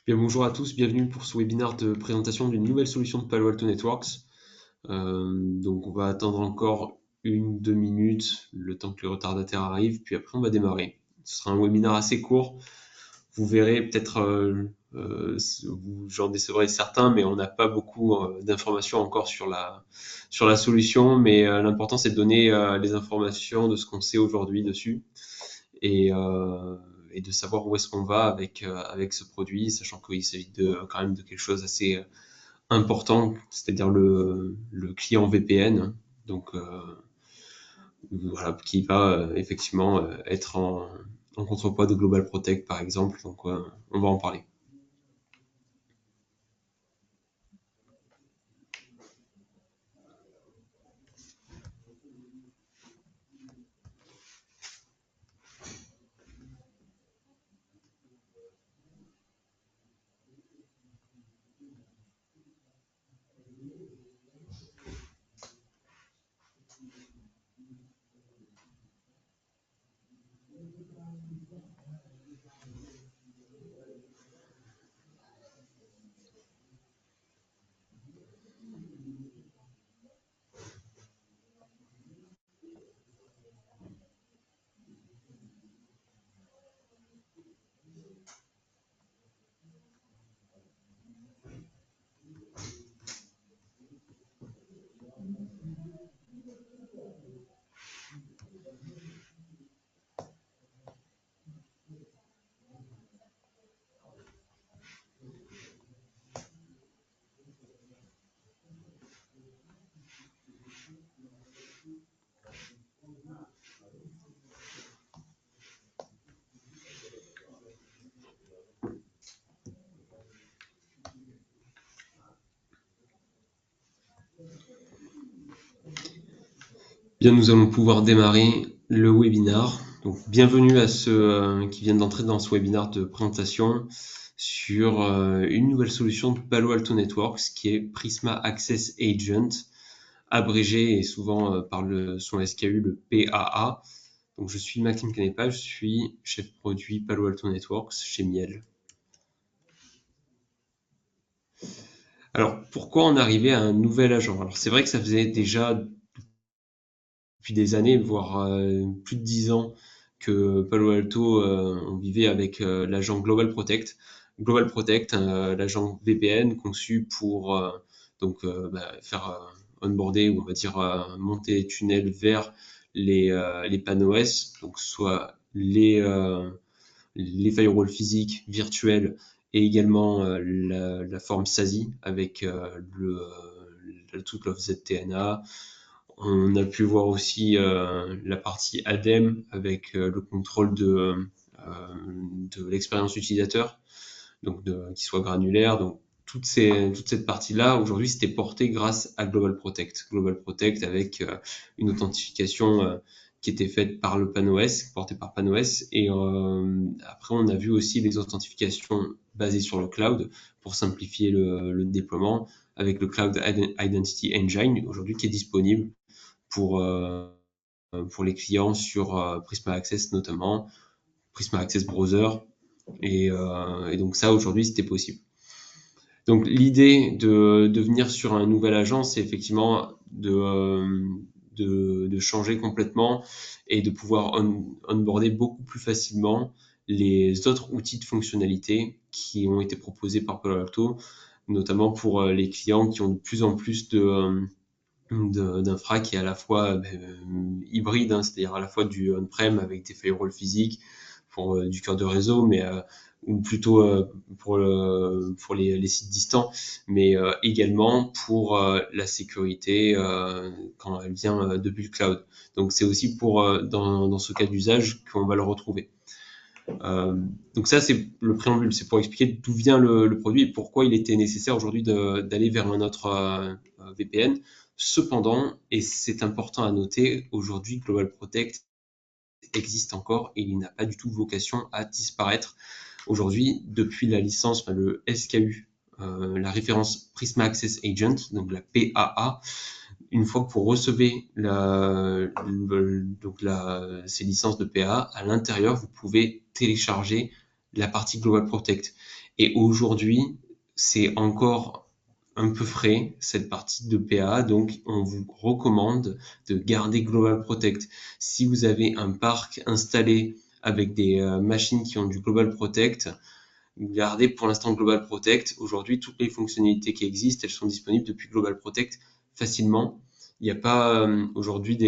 Bien, bonjour à tous, bienvenue pour ce webinaire de présentation d'une nouvelle solution de Palo Alto Networks. Donc on va attendre encore 1-2 minutes, le temps que le retardataire arrive, puis après on va démarrer. Ce sera un webinaire assez court. Vous verrez peut-être, j'en décevrez certains, mais on n'a pas beaucoup d'informations encore sur la solution, mais l'important c'est de donner les informations de ce qu'on sait aujourd'hui dessus et, euh, et de savoir où est-ce qu'on va avec ce produit, sachant qu'il s'agit quand même de quelque chose assez important, c'est-à-dire le client VPN, donc voilà, qui va effectivement être en contrepoids de Global Protect par exemple, donc on va en parler. Bien, nous allons pouvoir démarrer le webinar. Donc, bienvenue à ceux qui viennent d'entrer dans ce webinar de présentation sur une nouvelle solution de Palo Alto Networks qui est Prisma Access Agent, abrégé et souvent par son SKU, le PAA. Donc, je suis Maxime Canepa, je suis chef produit Palo Alto Networks chez Miel. Alors, pourquoi en arriver à un nouvel agent? Alors, c'est vrai que ça faisait déjà depuis des années, voire plus de 10 ans, que Palo Alto, on vivait avec l'agent Global Protect. Global Protect, l'agent VPN conçu pour faire onboarder ou on va dire monter les tunnels vers les panneaux OS, donc soit les firewalls physiques, virtuels et également la forme SASI avec le Tool of ZTNA. On a pu voir aussi la partie ADEM avec le contrôle de l'expérience utilisateur, donc qui soit granulaire. Donc toute cette partie-là, aujourd'hui, c'était porté grâce à Global Protect. Global Protect avec une authentification qui était faite par le PanOS, portée par PanOS. Et après, on a vu aussi les authentifications basées sur le cloud pour simplifier le déploiement avec le Cloud Identity Engine aujourd'hui qui est disponible pour, euh, pour les clients sur Prisma Access notamment, Prisma Access Browser. Et donc ça, aujourd'hui, c'était possible. Donc l'idée de venir sur un nouvel agent, c'est effectivement de changer complètement et de pouvoir onboarder beaucoup plus facilement les autres outils de fonctionnalité qui ont été proposés par Palo Alto, notamment pour les clients qui ont de plus en plus d'infra qui est à la fois hybride, hein, c'est-à-dire à la fois du on-prem avec des firewalls physiques pour du cœur de réseau, mais ou plutôt pour les sites distants, mais également pour la sécurité quand elle vient depuis le cloud. Donc c'est aussi pour dans ce cas d'usage qu'on va le retrouver. Donc ça, c'est le préambule, c'est pour expliquer d'où vient le produit et pourquoi il était nécessaire aujourd'hui d'aller vers un autre VPN. Cependant, et c'est important à noter, aujourd'hui, Global Protect existe encore et il n'a pas du tout vocation à disparaître. Aujourd'hui, depuis la licence, le SKU, la référence Prisma Access Agent, donc la PAA, une fois que vous recevez ces licences de PA, à l'intérieur, vous pouvez télécharger la partie Global Protect. Et aujourd'hui, c'est encore un peu frais, cette partie de PA, donc on vous recommande de garder Global Protect. Si vous avez un parc installé avec des machines qui ont du Global Protect, gardez pour l'instant Global Protect. Aujourd'hui, toutes les fonctionnalités qui existent, elles sont disponibles depuis Global Protect facilement. Il n'y a pas aujourd'hui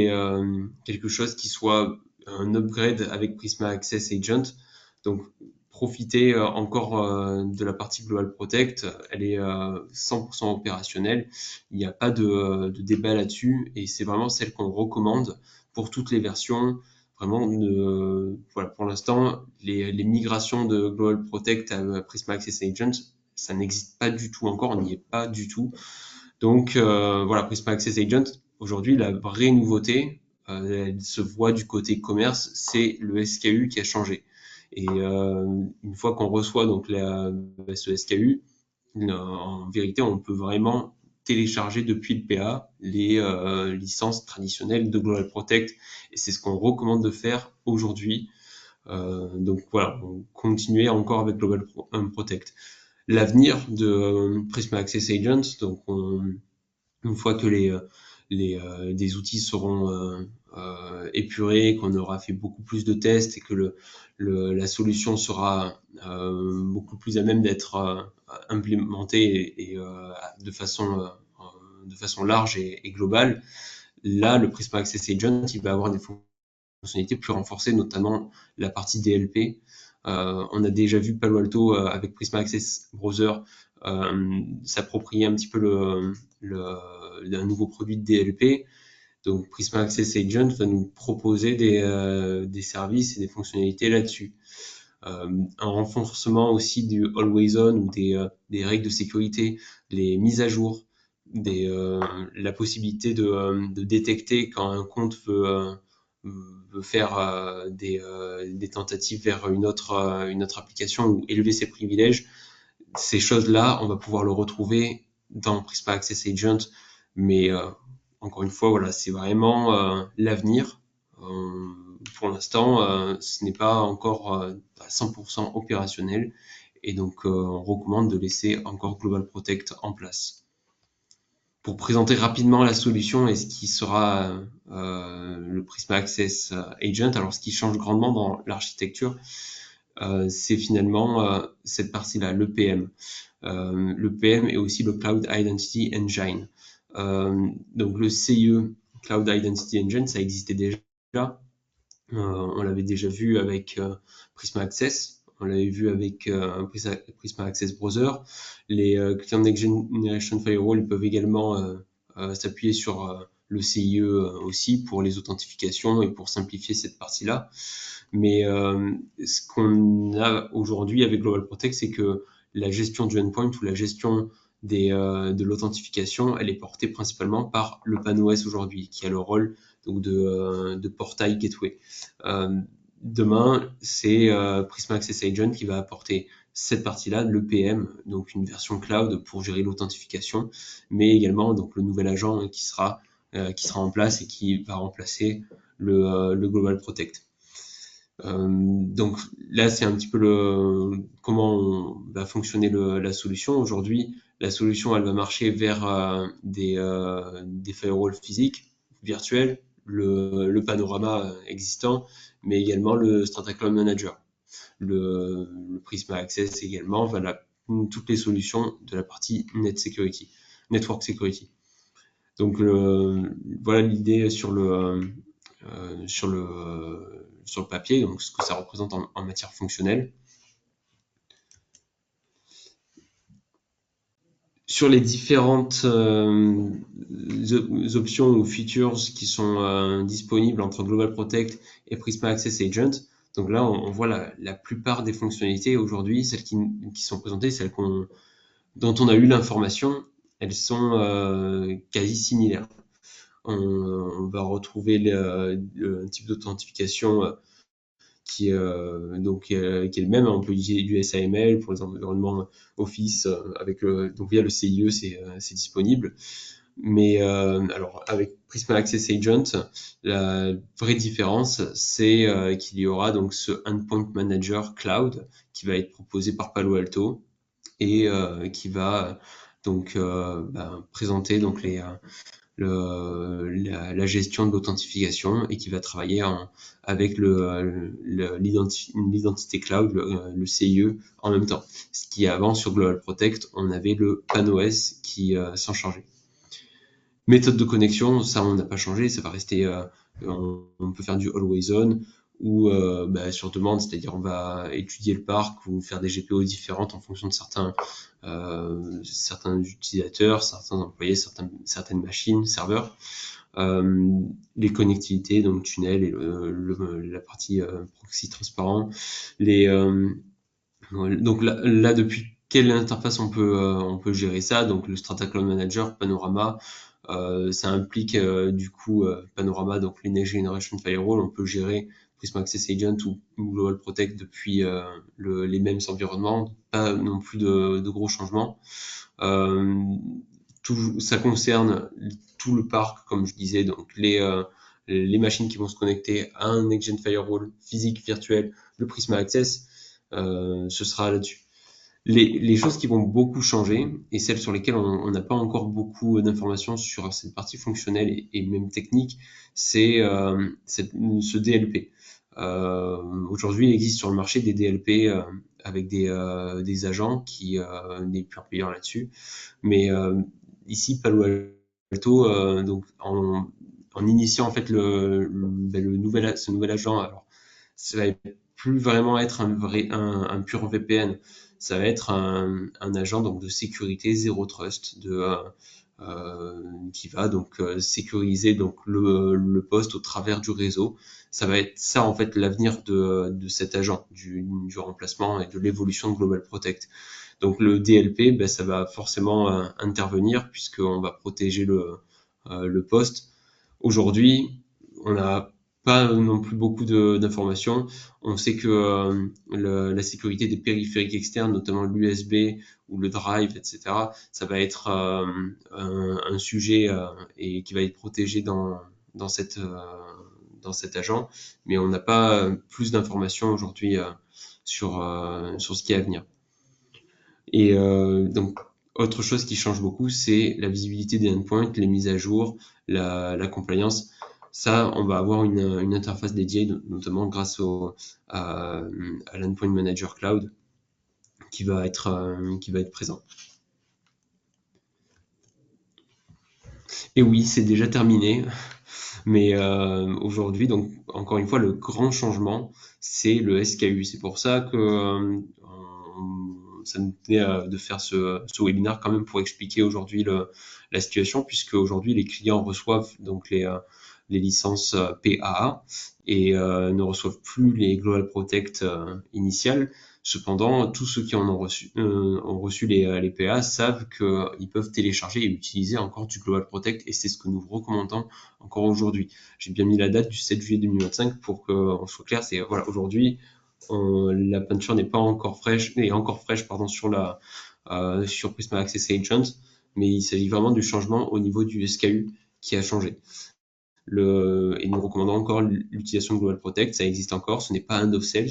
quelque chose qui soit un upgrade avec Prisma Access Agent. Donc, profitez encore de la partie Global Protect. Elle est 100% opérationnelle. Il n'y a pas de débat là-dessus et c'est vraiment celle qu'on recommande pour toutes les versions. Vraiment, voilà, pour l'instant, les migrations de Global Protect à Prisma Access Agent, ça n'existe pas du tout encore, on n'y est pas du tout. Donc voilà, Prisma Access Agent, aujourd'hui, la vraie nouveauté, elle se voit du côté commerce, c'est le SKU qui a changé. Et une fois qu'on reçoit donc ce SKU, en vérité, on peut vraiment télécharger depuis le PA les licences traditionnelles de Global Protect et c'est ce qu'on recommande de faire aujourd'hui. Donc voilà, on continuer encore avec Global Protect. L'avenir de Prisma Access Agent, donc une fois que des outils seront épurés, qu'on aura fait beaucoup plus de tests et que la solution sera beaucoup plus à même d'être implémentée et de façon large et globale, là, le Prisma Access Agent, il va avoir des fonctionnalités plus renforcées, notamment la partie DLP. On a déjà vu Palo Alto avec Prisma Access Browser s'approprier un petit peu un nouveau produit de DLP. Donc Prisma Access Agent va nous proposer des services et des fonctionnalités là-dessus. Un renforcement aussi du Always On ou des règles de sécurité, les mises à jour, la possibilité de détecter quand un compte veut faire des tentatives vers une autre application ou élever ses privilèges. Ces choses-là, on va pouvoir le retrouver dans Prisma Access Agent, mais encore une fois, voilà, c'est vraiment l'avenir. Pour l'instant, ce n'est pas encore à 100% opérationnel et donc on recommande de laisser encore Global Protect en place. Pour présenter rapidement la solution et ce qui sera le Prisma Access Agent, alors ce qui change grandement dans l'architecture, c'est finalement cette partie-là, l'EPM. L'EPM est aussi le Cloud Identity Engine. Donc le CIE, Cloud Identity Engine, ça existait déjà. On l'avait déjà vu avec Prisma Access, on l'avait vu avec Prisma Access Browser. Les clients Next Generation Firewall peuvent également s'appuyer sur le CIE aussi pour les authentifications et pour simplifier cette partie-là. Mais ce qu'on a aujourd'hui avec Global Protect, c'est que la gestion du endpoint ou la gestion de l'authentification, elle est portée principalement par le PAN-OS aujourd'hui, qui a le rôle donc de portail gateway. Demain, c'est Prisma Access Agent qui va apporter cette partie-là, l'EPM, donc une version cloud pour gérer l'authentification, mais également donc le nouvel agent qui sera en place et qui va remplacer le Global Protect. Donc là, c'est un petit peu comment va fonctionner la solution. Aujourd'hui, la solution, elle va marcher vers des firewalls physiques, virtuels, le panorama existant, mais également le Strata Cloud Manager. Le Prisma Access également, voilà, toutes les solutions de la partie Network Security. Donc voilà l'idée sur le papier, donc ce que ça représente en matière fonctionnelle. Sur les différentes options ou features qui sont disponibles entre Global Protect et Prisma Access Agent, donc là on voit la plupart des fonctionnalités aujourd'hui, celles qui sont présentées, celles dont on a eu l'information, elles sont quasi similaires. On va retrouver le type d'authentification qui est le même. On peut utiliser du SAML pour les environnements Office donc via le CIE, c'est disponible. Mais alors avec Prisma Access Agent, la vraie différence, c'est qu'il y aura donc ce Endpoint Manager Cloud qui va être proposé par Palo Alto. et qui va donc présenter donc la gestion de l'authentification et qui va travailler avec l'identité cloud, le CIE en même temps. Ce qui avant sur Global Protect, on avait le PAN-OS qui s'en chargeait. Méthode de connexion, ça on n'a pas changé, ça va rester, on peut faire du always on ou sur demande, c'est-à-dire on va étudier le parc ou faire des GPO différentes en fonction de certains utilisateurs, certains employés, certaines machines, serveurs. Les connectivités, donc tunnel et la partie proxy transparent. Donc là, depuis quelle interface on peut gérer ça? Donc le Strata Cloud Manager, Panorama, ça implique du coup Panorama, donc les Next Generation Firewall, on peut gérer Prisma Access Agent ou Global Protect depuis les mêmes environnements, pas non plus de gros changements. Ça concerne tout le parc, comme je disais, donc les machines qui vont se connecter à un Next Gen Firewall physique, virtuel, le Prisma Access, ce sera là-dessus. Les choses qui vont beaucoup changer, et celles sur lesquelles on n'a pas encore beaucoup d'informations sur cette partie fonctionnelle et même technique, c'est ce DLP. Aujourd'hui, il existe sur le marché des DLP avec des agents des pure players là-dessus. Mais ici, Palo Alto, donc en initiant en fait ce nouvel agent, alors ça va plus vraiment être un pur VPN, ça va être un agent donc de sécurité zéro trust qui va donc sécuriser donc le poste au travers du réseau. Ça va être ça en fait l'avenir de cet agent, du remplacement et de l'évolution de Global Protect. Donc le DLP, ça va forcément intervenir puisqu'on va protéger le poste. Aujourd'hui, on n'a pas non plus beaucoup d'informations. On sait que la sécurité des périphériques externes, notamment l'USB ou le drive, etc., ça va être un sujet et qui va être protégé dans cet agent, mais on n'a pas plus d'informations aujourd'hui sur ce qui est à venir. Et donc, autre chose qui change beaucoup, c'est la visibilité des endpoints, les mises à jour, la compliance. Ça, on va avoir une interface dédiée, notamment grâce à l'Endpoint Manager Cloud, qui va être présent. Et oui, c'est déjà terminé. Mais aujourd'hui, donc encore une fois, le grand changement, c'est le SKU. C'est pour ça que ça nous tenait de faire ce webinaire quand même pour expliquer aujourd'hui la situation, puisque aujourd'hui les clients reçoivent donc les licences PAA et ne reçoivent plus les Global Protect initiales. Cependant, tous ceux qui en ont reçu les PA savent qu'ils peuvent télécharger et utiliser encore du Global Protect, et c'est ce que nous recommandons encore aujourd'hui. J'ai bien mis la date du 7 juillet 2025 pour qu'on soit clair. C'est voilà, aujourd'hui, la peinture n'est pas encore fraîche, sur Prisma Access Agent, mais il s'agit vraiment du changement au niveau du SKU qui a changé. Et nous recommandons encore l'utilisation de Global Protect, ça existe encore, ce n'est pas end of sales,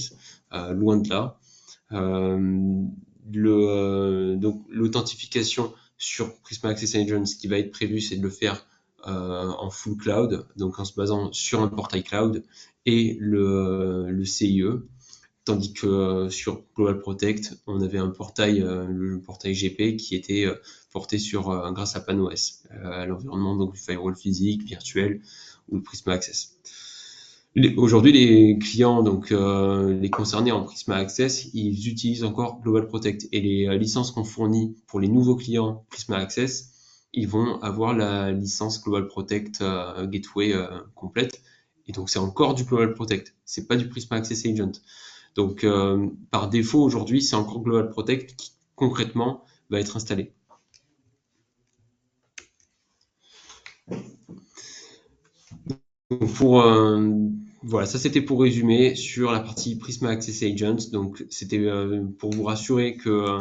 loin de là. Donc l'authentification sur Prisma Access Agent, ce qui va être prévu, c'est de le faire en full cloud, donc en se basant sur un portail cloud et le CIE, tandis que sur Global Protect, on avait un portail, le portail GP, qui était porté grâce à PAN-OS, à l'environnement donc du firewall physique, virtuel ou le Prisma Access. Aujourd'hui, les clients, donc les concernés en Prisma Access, ils utilisent encore Global Protect, et les licences qu'on fournit pour les nouveaux clients Prisma Access, ils vont avoir la licence Global Protect Gateway complète, et donc c'est encore du Global Protect, c'est pas du Prisma Access Agent. Donc par défaut aujourd'hui, c'est encore Global Protect qui concrètement va être installé. Donc voilà, ça c'était pour résumer sur la partie Prisma Access Agent. Donc c'était pour vous rassurer que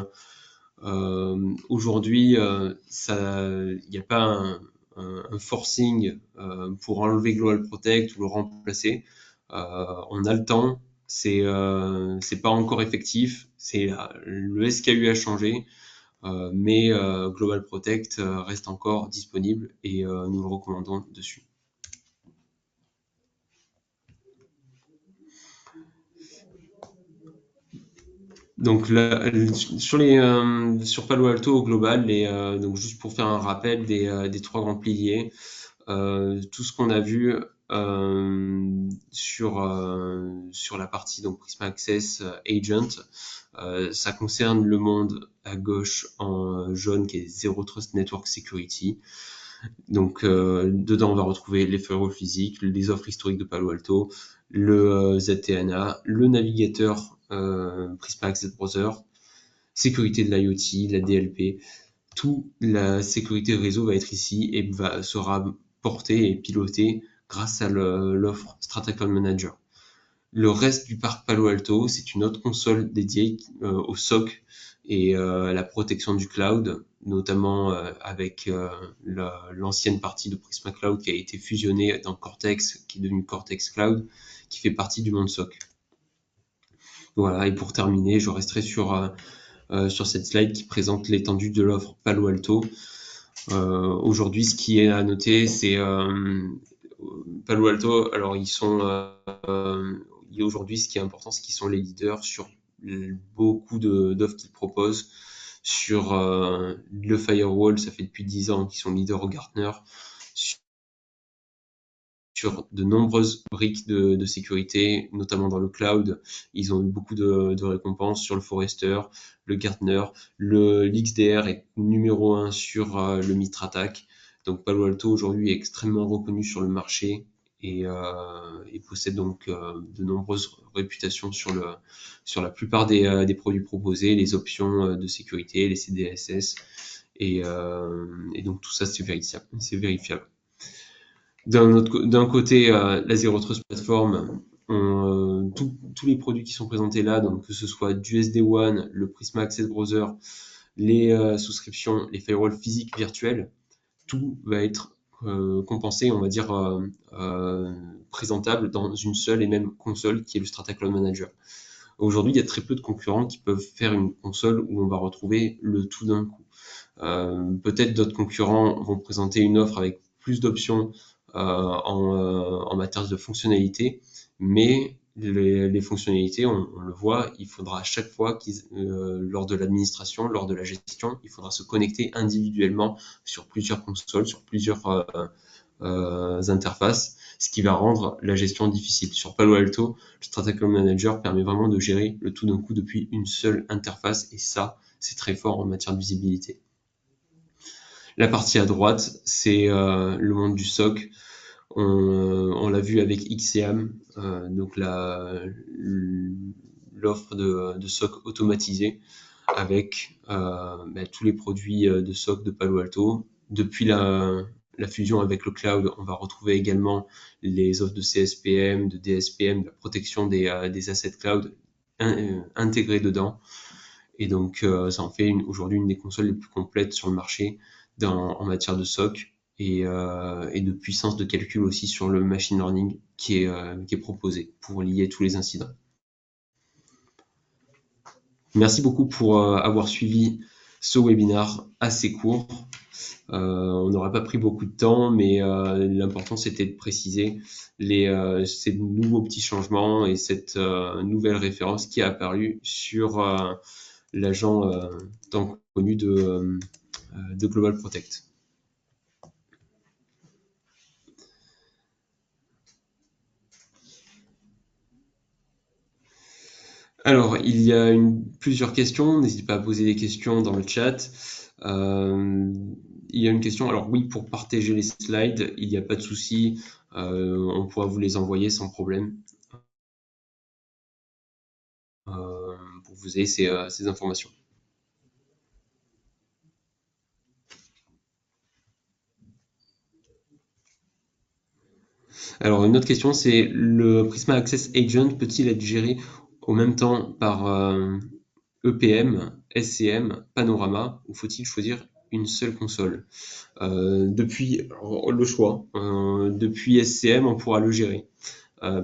aujourd'hui, il n'y a pas un forcing pour enlever Global Protect ou le remplacer. On a le temps, c'est pas encore effectif. Le SKU a changé, mais Global Protect reste encore disponible et nous le recommandons dessus. Donc là, sur Palo Alto au global, donc juste pour faire un rappel des trois grands piliers, tout ce qu'on a vu sur la partie donc Prisma Access Agent, ça concerne le monde à gauche en jaune qui est Zero Trust Network Security. Donc dedans on va retrouver les firewalls physiques, les offres historiques de Palo Alto, le ZTNA, le navigateur Prisma Access Browser, sécurité de l'IoT, la DLP. Toute la sécurité réseau va être ici et sera portée et pilotée grâce à l'offre Strata Cloud Manager. Le reste du parc Palo Alto, c'est une autre console dédiée au SOC et à la protection du cloud, notamment avec l'ancienne partie de Prisma Cloud qui a été fusionnée dans Cortex, qui est devenu Cortex Cloud, qui fait partie du monde SOC. Voilà, et pour terminer, je resterai sur cette slide qui présente l'étendue de l'offre Palo Alto. Aujourd'hui, ce qui est à noter, c'est Palo Alto. Alors, aujourd'hui, ce qui est important, c'est qu'ils sont les leaders sur beaucoup d'offres qu'ils proposent. Sur le firewall, ça fait depuis 10 ans qu'ils sont leaders au Gartner. Sur de nombreuses briques de sécurité, notamment dans le cloud. Ils ont eu beaucoup de récompenses sur le Forrester, le Gartner. L'XDR est numéro 1 sur le Mitre Attack. Donc Palo Alto aujourd'hui est extrêmement reconnu sur le marché et possède donc de nombreuses réputations sur la plupart des produits proposés, les options de sécurité, les CDSS. Et donc tout ça, c'est vérifiable. D'un côté, la Zero Trust Platform, tous les produits qui sont présentés là, donc que ce soit du SD-WAN, le Prisma Access Browser, les souscriptions, les firewalls physiques virtuels, tout va être compensé, on va dire, présentable dans une seule et même console qui est le Strata Cloud Manager. Aujourd'hui, il y a très peu de concurrents qui peuvent faire une console où on va retrouver le tout d'un coup. Peut-être d'autres concurrents vont présenter une offre avec plus d'options en matière de fonctionnalités, mais les fonctionnalités, on le voit, il faudra à chaque fois lors de l'administration, lors de la gestion, il faudra se connecter individuellement sur plusieurs consoles, sur plusieurs interfaces, ce qui va rendre la gestion difficile. Sur Palo Alto, le Strata Cloud Manager permet vraiment de gérer le tout d'un coup depuis une seule interface, et ça, c'est très fort en matière de visibilité. La partie à droite, c'est le monde du SOC. On l'a vu avec XCM, donc l'offre de SOC automatisé avec tous les produits de SOC de Palo Alto. Depuis la fusion avec le cloud, on va retrouver également les offres de CSPM, de DSPM, de la protection des assets cloud intégrés dedans. Et donc, ça en fait aujourd'hui une des consoles les plus complètes sur le marché en matière de SOC et de puissance de calcul aussi sur le machine learning qui est proposé pour lier tous les incidents. Merci beaucoup pour avoir suivi ce webinaire assez court. On n'aura pas pris beaucoup de temps, mais l'important c'était de préciser ces nouveaux petits changements et cette nouvelle référence qui est apparue sur l'agent tant connu de Global Protect. Alors, il y a plusieurs questions. N'hésitez pas à poser des questions dans le chat. Il y a une question. Alors oui, pour partager les slides, il n'y a pas de souci. On pourra vous les envoyer sans problème pour que vous ayez ces informations. Alors, une autre question, c'est le Prisma Access Agent peut-il être géré au même temps par EPM, SCM, Panorama, ou faut-il choisir une seule console? Depuis le choix, depuis SCM, on pourra le gérer.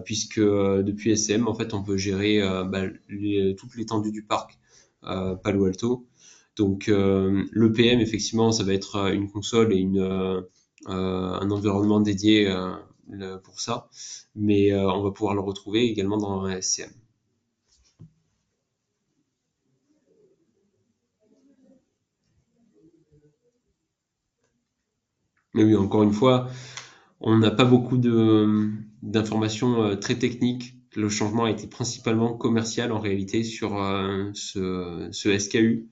puisque depuis SCM, en fait, on peut gérer toute l'étendue du parc Palo Alto. Donc le PM, effectivement, ça va être une console et un environnement dédié pour ça, mais on va pouvoir le retrouver également dans un SCM. Mais oui, encore une fois, on n'a pas beaucoup d'informations très techniques. Le changement a été principalement commercial en réalité sur ce SKU.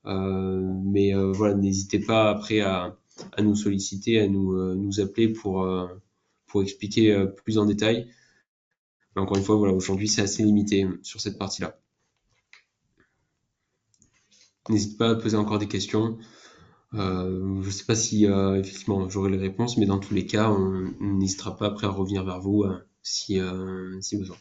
Mais voilà, n'hésitez pas après à nous solliciter, à nous appeler pour expliquer plus en détail. Mais encore une fois, voilà, aujourd'hui c'est assez limité sur cette partie-là. N'hésite pas à poser encore des questions. Je ne sais pas si effectivement j'aurai les réponses, mais dans tous les cas, on n'hésitera pas après à revenir vers vous si besoin.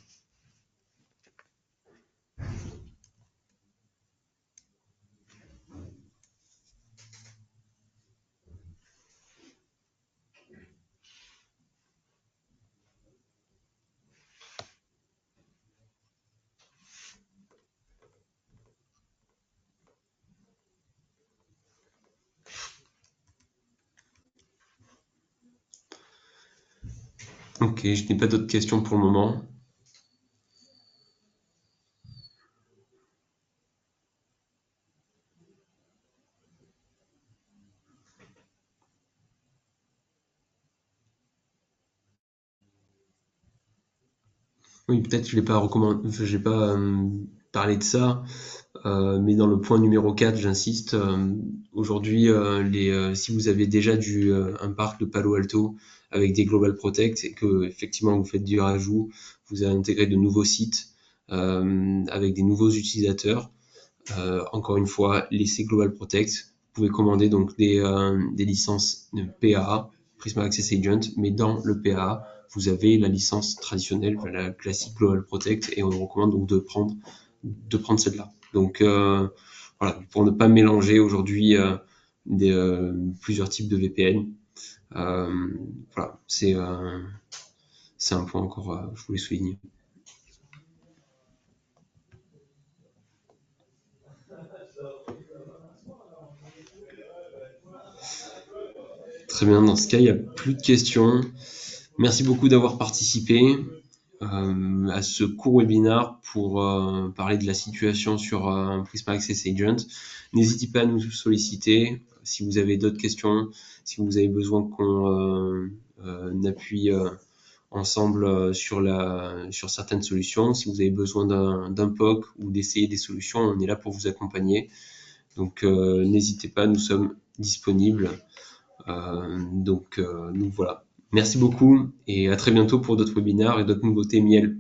Ok, je n'ai pas d'autres questions pour le moment. Oui, peut-être je l'ai pas recommandé, j'ai pas parlé de ça, mais dans le point numéro 4, j'insiste. Aujourd'hui, si vous avez déjà un parc de Palo Alto avec des Global Protect et que effectivement vous faites du rajout, vous avez intégré de nouveaux sites avec des nouveaux utilisateurs. Encore une fois, laissez Global Protect. Vous pouvez commander donc des licences de PAA, Prisma Access Agent, mais dans le PAA, vous avez la licence traditionnelle, la classique Global Protect, et on vous recommande donc de prendre celle-là. Donc voilà, pour ne pas mélanger aujourd'hui plusieurs types de VPN. Voilà, c'est un point encore, je voulais souligner. Très bien, dans ce cas, il n'y a plus de questions. Merci beaucoup d'avoir participé à ce court webinaire pour parler de la situation sur Prisma Access Agent. N'hésitez pas à nous solliciter si vous avez d'autres questions, si vous avez besoin qu'on appuie ensemble sur certaines solutions, si vous avez besoin d'un POC ou d'essayer des solutions, on est là pour vous accompagner. Donc n'hésitez pas, nous sommes disponibles. Donc voilà. Merci beaucoup et à très bientôt pour d'autres webinaires et d'autres nouveautés miel.